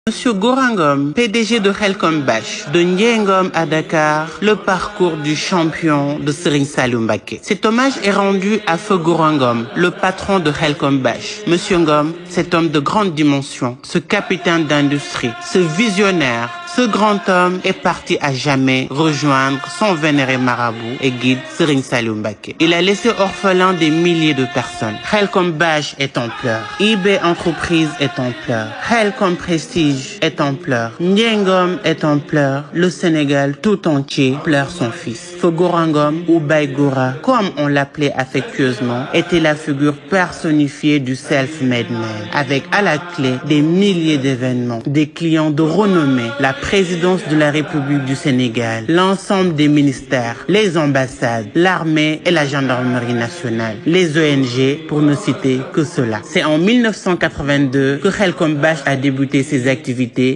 Monsieur Gorangom, PDG de Khelcom Bache, de Ndiengom à Dakar, le parcours du champion de Serigne Saliou Mbacké. Cet hommage est rendu à Feu Gorangom, le patron de Khelcom Bache. Monsieur Ngom, cet homme de grande dimension, ce capitaine d'industrie, ce visionnaire, ce grand homme est parti à jamais rejoindre son vénéré marabout et guide Serigne Saliou Mbacké. Il a laissé orphelin des milliers de personnes. Khelcom Bache est en pleurs. IB Entreprise est en pleurs. Khelcom Prestige est en pleurs. Ndiengom est en pleurs. Le Sénégal tout entier pleure son fils. Feu Gorangom ou Baye Gora, comme on l'appelait affectueusement, était la figure personnifiée du self-made man, avec à la clé des milliers d'événements, des clients de renommée, la présidence de la République du Sénégal, l'ensemble des ministères, les ambassades, l'armée et la gendarmerie nationale, les ONG, pour ne citer que cela. C'est en 1982 que Khelcom Bache a débuté ses activités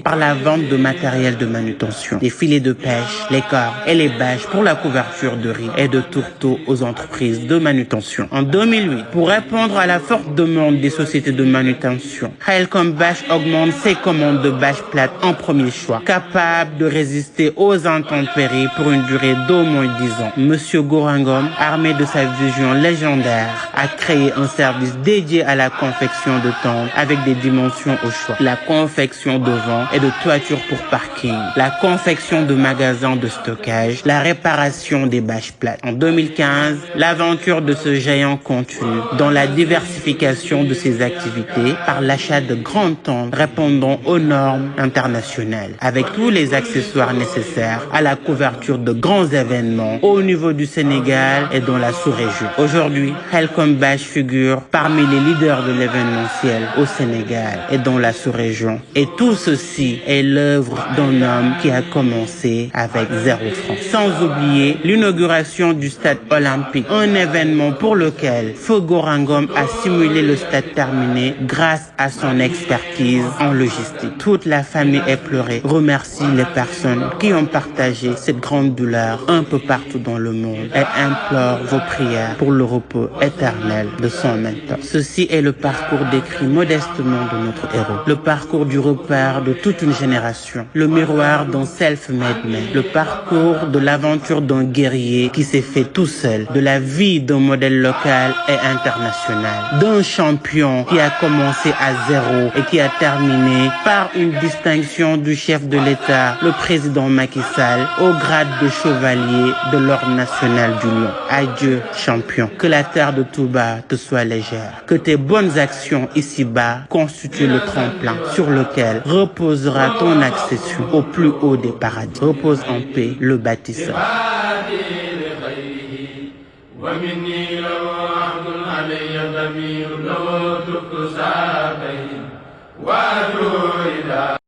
par la vente de matériel de manutention, des filets de pêche, les cordes et les bâches pour la couverture de riz et de tourteaux aux entreprises de manutention. En 2008, pour répondre à la forte demande des sociétés de manutention, Khelcom Bache augmente ses commandes de bâches plates en premier choix, capable de résister aux intempéries pour une durée d'au moins 10 ans. Monsieur Gorangom, armé de sa vision légendaire, a créé un service dédié à la confection de tentes avec des dimensions au choix. La confection de vent et de toitures pour parking, la confection de magasins de stockage, la réparation des bâches plates. En 2015, l'aventure de ce géant continue dans la diversification de ses activités par l'achat de grandes tentes répondant aux normes internationales, avec tous les accessoires nécessaires à la couverture de grands événements au niveau du Sénégal et dans la sous-région. Aujourd'hui, Khelcom Bache figure parmi les leaders de l'événementiel au Sénégal et dans la sous-région. Et tout ceci est l'œuvre d'un homme qui a commencé avec 0 francs. Sans oublier l'inauguration du stade olympique, un événement pour lequel Feu Gorangom a simulé le stade terminé grâce à son expertise en logistique. Toute la famille est pleurée, remercie les personnes qui ont partagé cette grande douleur un peu partout dans le monde et implore vos prières pour le repos éternel de son mentor. Ceci est le parcours décrit modestement de notre héros, le parcours du repère de toute une génération, le miroir d'un self-made man, le parcours de l'aventure d'un guerrier qui s'est fait tout seul, de la vie d'un modèle local et international, d'un champion qui a commencé à 0 et qui a terminé par une distinction du chef de l'État, le président Macky Sall, au grade de chevalier de l'Ordre national du Lion. Adieu, champion. Que la terre de Touba te soit légère. Que tes bonnes actions ici-bas constituent le tremplin sur lequel reposera ton accession au plus haut des paradis. Repose en paix, le bâtisseur.